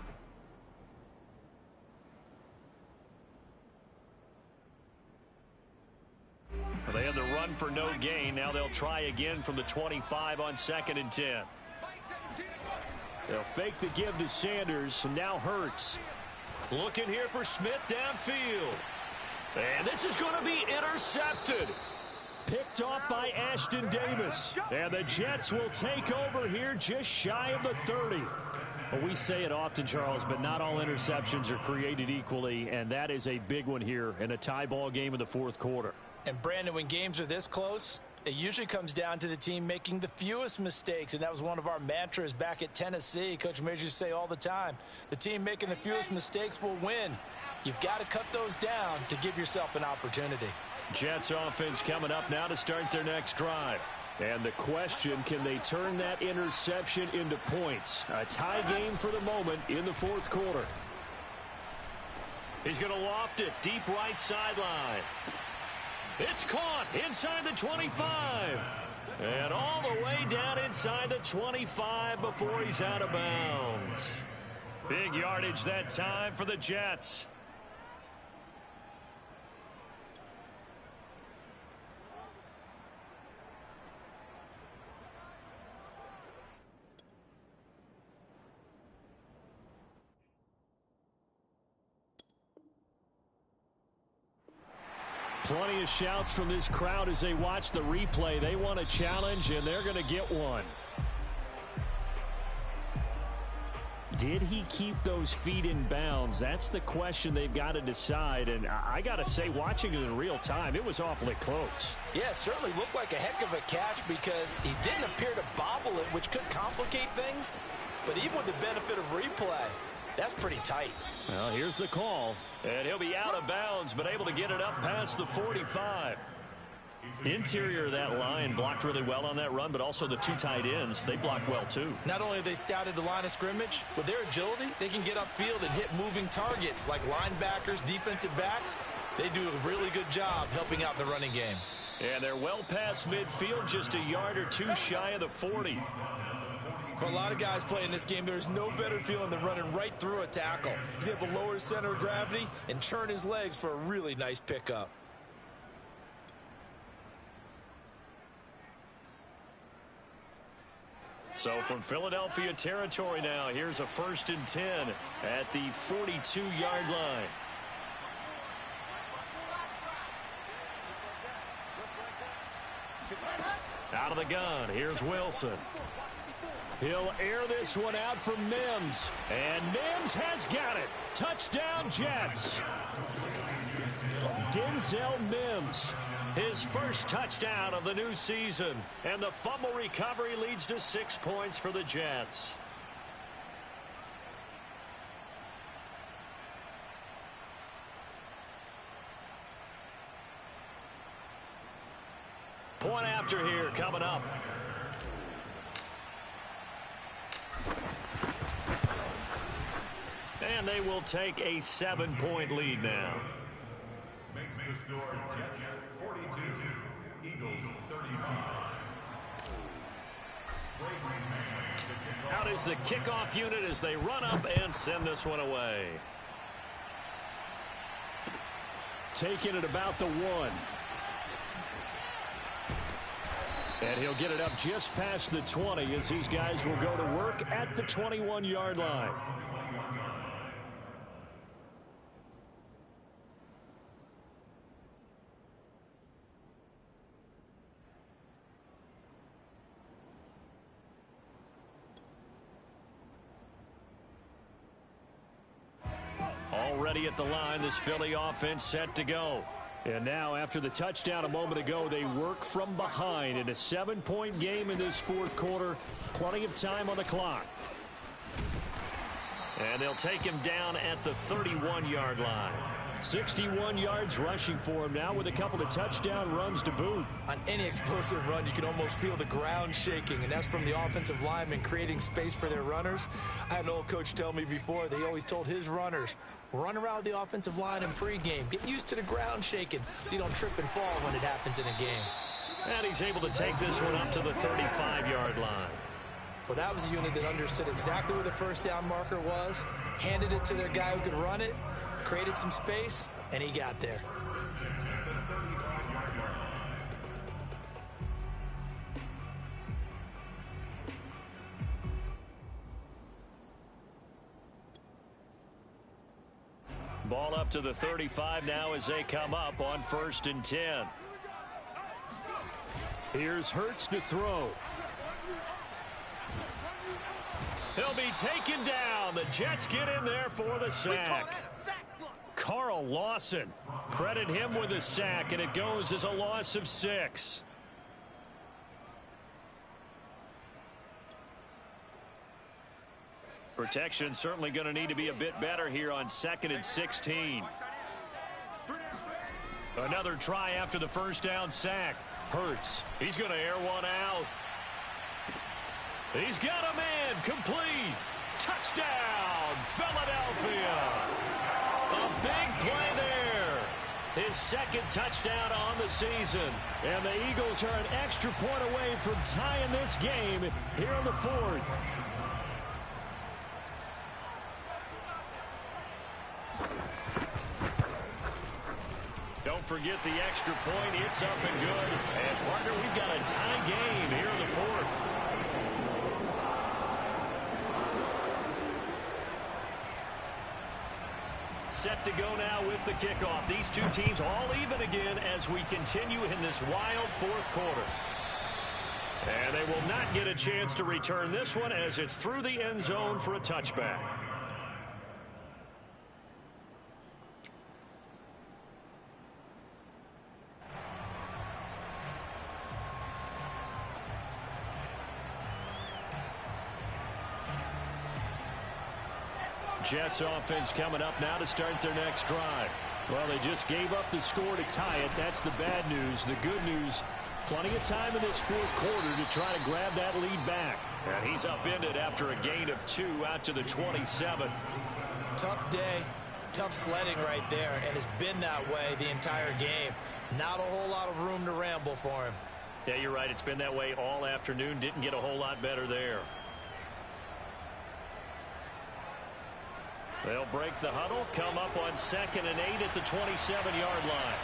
They had the run for no gain. Now they'll try again from the 25 on 2nd and 10. They'll fake the give to Sanders, and now Hurts. Looking here for Smith downfield. And this is going to be intercepted. Picked off by Ashton Davis. And the Jets will take over here just shy of the 30. Well, we say it often, Charles, but not all interceptions are created equally, and that is a big one here in a tie ball game in the 4th quarter. And, Brandon, when games are this close, it usually comes down to the team making the fewest mistakes, and that was one of our mantras back at Tennessee. Coach Majors used to say all the time, the team making the fewest mistakes will win. You've got to cut those down to give yourself an opportunity. Jets offense coming up now to start their next drive. And the question, can they turn that interception into points? A tie game for the moment in the 4th quarter. He's going to loft it deep right sideline. It's caught inside the 25. And all the way down inside the 25 before he's out of bounds. Big yardage that time for the Jets. Plenty of shouts from this crowd as they watch the replay. They want a challenge, and they're going to get one. Did he keep those feet in bounds? That's the question they've got to decide. And I got to say, watching it in real time, it was awfully close. Yeah, it certainly looked like a heck of a catch because he didn't appear to bobble it, which could complicate things. But even with the benefit of replay, That's pretty tight. Well, here's the call. And he'll be out of bounds, but able to get it up past the 45. Interior of that line blocked really well on that run, but also the two tight ends, they blocked well too. Not only have they scouted the line of scrimmage, with their agility, they can get upfield and hit moving targets like linebackers, defensive backs. They do a really good job helping out the running game. And they're well past midfield, just a yard or two shy of the 40. For a lot of guys playing this game, there's no better feeling than running right through a tackle. He's able to lower his center of gravity and churn his legs for a really nice pickup. So from Philadelphia territory now, here's a 1st and 10 at the 42-yard line. Out of the gun, here's Wilson. He'll air this one out for Mims. And Mims has got it. Touchdown, Jets. Denzel Mims, his first touchdown of the new season. And the fumble recovery leads to 6 points for the Jets. Point after here coming up. And they will take a 7-point lead now. Makes the score Jets 42, Eagles 35. Out is the kickoff unit as they run up and send this one away. Taking it about the 1. And he'll get it up just past the 20 as these guys will go to work at the 21-yard line. Already at the line, this Philly offense set to go. And now, after the touchdown a moment ago, they work from behind in a 7-point game in this 4th quarter. Plenty of time on the clock. And they'll take him down at the 31-yard line. 61 yards rushing for him now with a couple of touchdown runs to boot. On any explosive run, you can almost feel the ground shaking, and that's from the offensive linemen creating space for their runners. I had an old coach tell me before, they always told his runners, run around the offensive line in pregame. Get used to the ground shaking so you don't trip and fall when it happens in a game. And he's able to take this one up to the 35-yard line. Well, that was a unit that understood exactly where the first down marker was, handed it to their guy who could run it, created some space, and he got there. Ball up to the 35 now as they come up on 1st and 10. Here's Hurts to throw. He'll be taken down. The Jets get in there for the sack. Carl Lawson, credit him with a sack, and it goes as a loss of 6. Protection certainly going to need to be a bit better here on 2nd and 16. Another try after the first down sack. Hurts. He's going to air one out. He's got a man. Complete. Touchdown, Philadelphia. A big play there. His 2nd touchdown on the season. And the Eagles are an extra point away from tying this game here in the 4th. Don't forget the extra point. It's up and good. And, partner, we've got a tie game here in the 4th. Set to go now with the kickoff. These two teams all even again as we continue in this wild 4th quarter. And they will not get a chance to return this one as it's through the end zone for a touchback. Jets offense coming up now to start their next drive. Well, they just gave up the score to tie it. That's the bad news. The good news, plenty of time in this fourth quarter to try to grab that lead back. And he's upended after a gain of 2 out to the 27. Tough day, tough sledding right there, and it's been that way the entire game. Not a whole lot of room to ramble for him. Yeah, you're right. It's been that way all afternoon. Didn't get a whole lot better there. They'll break the huddle, come up on 2nd and 8 at the 27-yard line.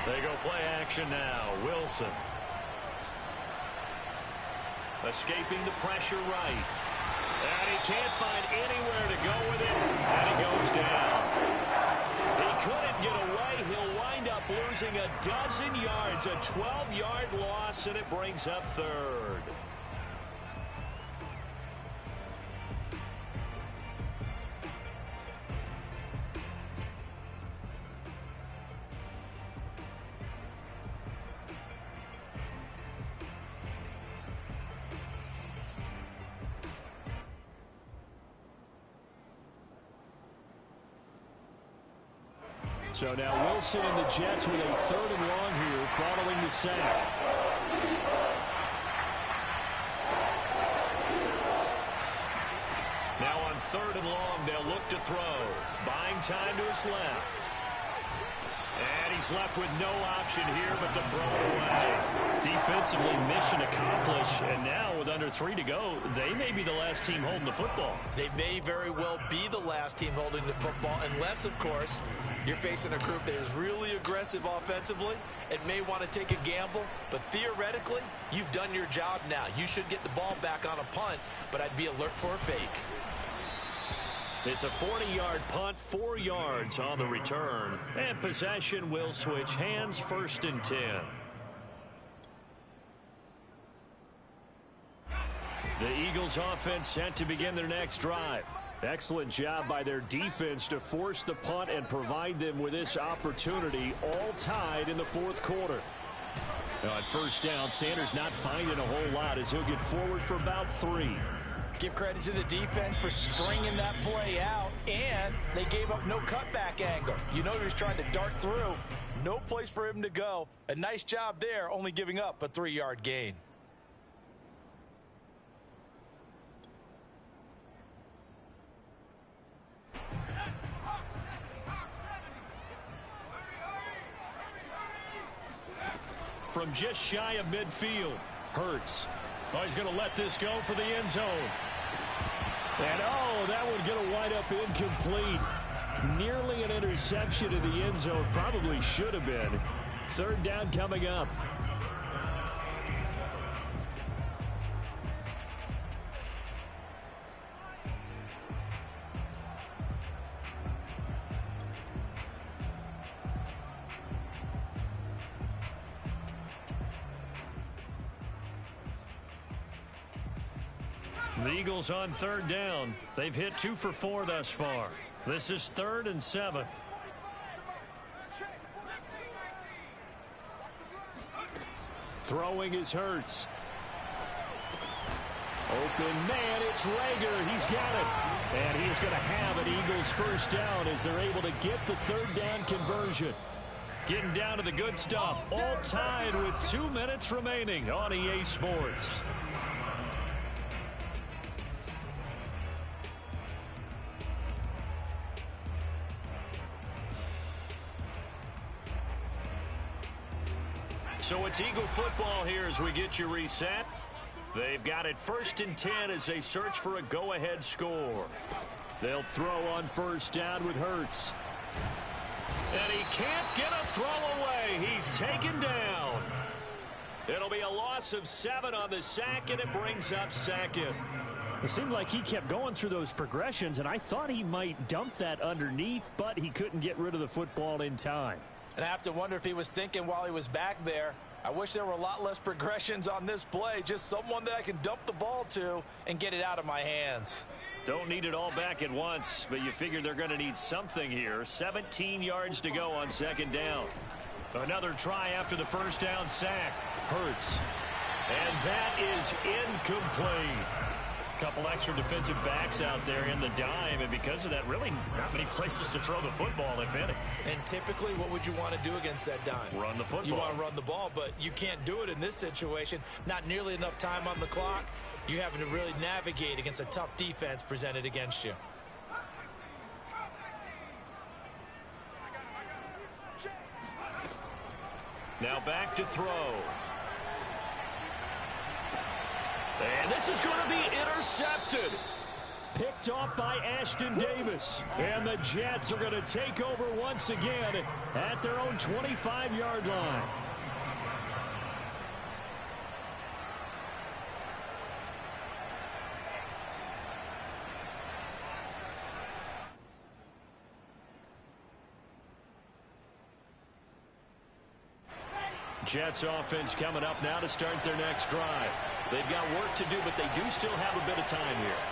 They go play action now. Wilson. Escaping the pressure right. And he can't find anywhere to go with it. And he goes down. He couldn't get away. He'll wind up losing a dozen yards. A 12-yard loss, and it brings up 3rd. So now Wilson and the Jets with a 3rd and long here following the sack. Now on 3rd and long, they'll look to throw. Buying time to his left. And he's left with no option here but to throw it away. Defensively, mission accomplished. And now with under 3 to go, they may be the last team holding the football. They may very well be the last team holding the football, unless, of course, you're facing a group that is really aggressive offensively and may want to take a gamble. But theoretically, you've done your job now. You should get the ball back on a punt, but I'd be alert for a fake. It's a 40-yard punt, 4 yards on the return. And possession will switch hands, 1st and 10. The Eagles offense set to begin their next drive. Excellent job by their defense to force the punt and provide them with this opportunity, all tied in the 4th quarter. Now on 1st down, Sanders not finding a whole lot as he'll get forward for about 3. Give credit to the defense for stringing that play out, and they gave up no cutback angle. You know he was trying to dart through. No place for him to go. A nice job there, only giving up a 3-yard gain. From just shy of midfield, Hurts. Oh, he's going to let this go for the end zone. And, oh, that one going to wind up incomplete. Nearly an interception in the end zone. Probably should have been. 3rd down coming up. The Eagles on 3rd down. They've hit 2 for 4 thus far. This is 3rd and 7. Throwing is Hurts. Open man, it's Rager. He's got it. And he is going to have an Eagles 1st down as they're able to get the 3rd down conversion. Getting down to the good stuff. All tied with 2 minutes remaining on EA Sports. So it's Eagle football here as we get you reset. They've got it 1st and 10 as they search for a go-ahead score. They'll throw on 1st down with Hurts. And he can't get a throw away. He's taken down. It'll be a loss of 7 on the sack, and it brings up 2nd. It seemed like he kept going through those progressions, and I thought he might dump that underneath, but he couldn't get rid of the football in time. And I have to wonder if he was thinking while he was back there, I wish there were a lot less progressions on this play. Just someone that I can dump the ball to and get it out of my hands. Don't need it all back at once, but you figure they're going to need something here. 17 yards to go on 2nd down. Another try after the first down sack. Hurts. And that is incomplete. Couple extra defensive backs out there in the dime, and because of that, really not many places to throw the football, if any. And typically, what would you want to do against that dime? Run the football. You want to run the ball, but you can't do it in this situation. Not nearly enough time on the clock. You're having to really navigate against a tough defense presented against you. Now back to throw. And this is going to be intercepted. Picked off by Ashton Davis. And the Jets are going to take over once again at their own 25-yard line. Jets offense coming up now to start their next drive. They've got work to do, but they do still have a bit of time here.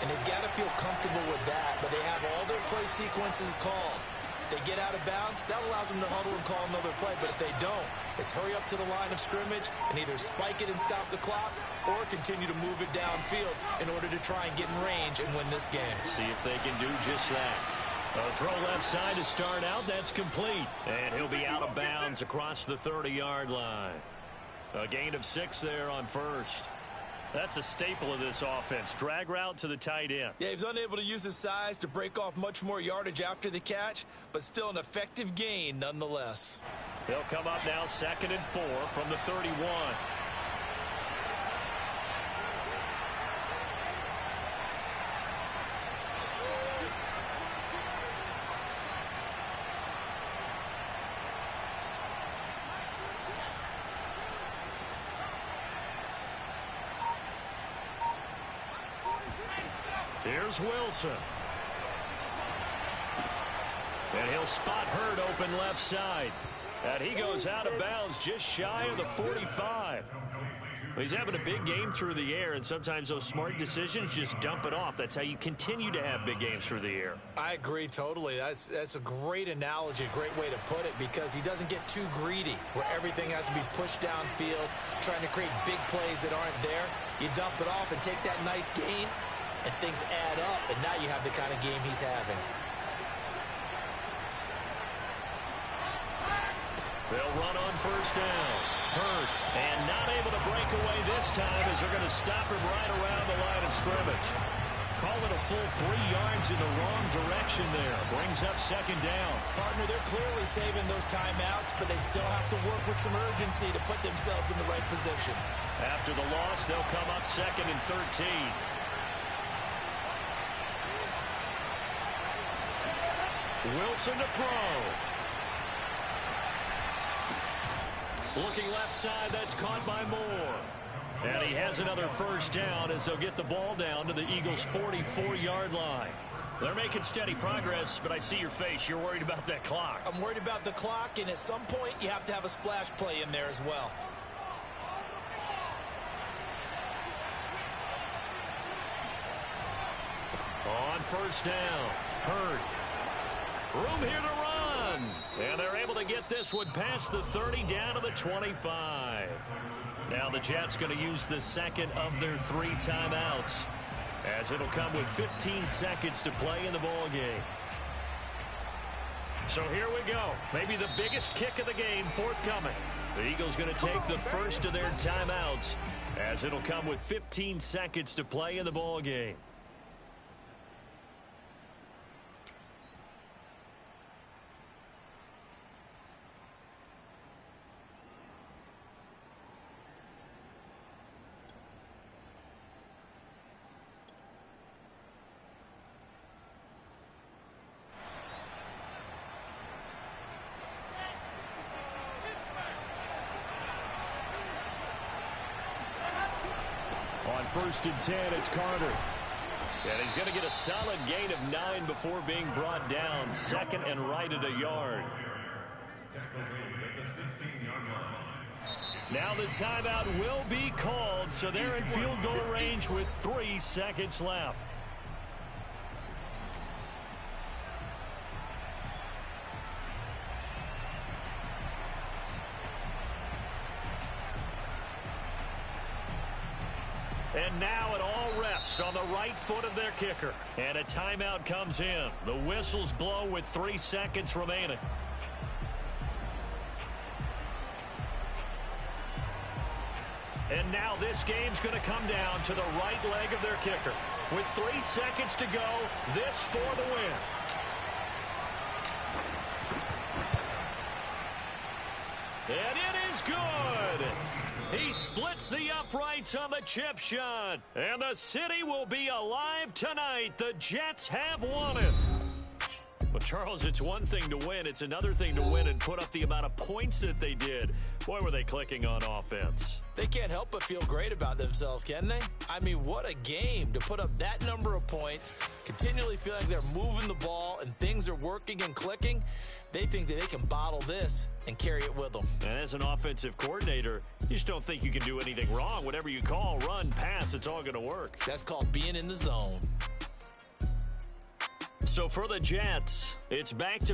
And they've got to feel comfortable with that, but they have all their play sequences called. If they get out of bounds, that allows them to huddle and call another play, but if they don't, it's hurry up to the line of scrimmage and either spike it and stop the clock or continue to move it downfield in order to try and get in range and win this game. See if they can do just that. A throw left side to start out. That's complete. And he'll be out of bounds across the 30-yard line. A gain of 6 there on first. That's a staple of this offense. Drag route to the tight end. Yeah, he's unable to use his size to break off much more yardage after the catch, but still an effective gain nonetheless. They'll come up now 2nd and 4 from the 31. Here's Wilson. And he'll spot Hurd open left side. And he goes out of bounds just shy of the 45. He's having a big game through the air, and sometimes those smart decisions just dump it off. That's how you continue to have big games through the air. I agree totally. That's a great analogy, a great way to put it, because he doesn't get too greedy where everything has to be pushed downfield, trying to create big plays that aren't there. You dump it off and take that nice gain, and things add up, and now you have the kind of game he's having. They'll run on first down. Hurd, and not able to break away this time as they're going to stop him right around the line of scrimmage. Call it a full 3 yards in the wrong direction there. Brings up 2nd down. Partner, they're clearly saving those timeouts, but they still have to work with some urgency to put themselves in the right position. After the loss, they'll come up 2nd and 13. Wilson to throw. Looking left side, that's caught by Moore. And he has another first down as they'll get the ball down to the Eagles' 44-yard line. They're making steady progress, but I see your face. You're worried about that clock. I'm worried about the clock, and at some point, you have to have a splash play in there as well. On first down, Hurd. Room here to run. And they're able to get this one past the 30 down to the 25. Now the Jets going to use the second of their 3 timeouts, as it'll come with 15 seconds to play in the ball game. So here we go. Maybe the biggest kick of the game forthcoming. The Eagles going to take the first of their timeouts, as it'll come with 15 seconds to play in the ball game. On 1st and 10, it's Carter. And he's going to get a solid gain of 9 before being brought down. 2nd and right at a yard. Now the timeout will be called, so they're in field goal range with 3 seconds left. And now it all rests on the right foot of their kicker. And a timeout comes in. The whistles blow with 3 seconds remaining. And now this game's going to come down to the right leg of their kicker. With 3 seconds to go, this for the win. And it is good. He splits the uprights on the chip shot. And the city will be alive tonight. The Jets have won it. Well, Charles, it's one thing to win. It's another thing to win and put up the amount of points that they did. Boy, were they clicking on offense. They can't help but feel great about themselves, can they? I mean, what a game to put up that number of points, continually feel like they're moving the ball and things are working and clicking. They think that they can bottle this and carry it with them. And as an offensive coordinator, you just don't think you can do anything wrong. Whatever you call, run, pass, it's all going to work. That's called being in the zone. So for the Jets, it's back to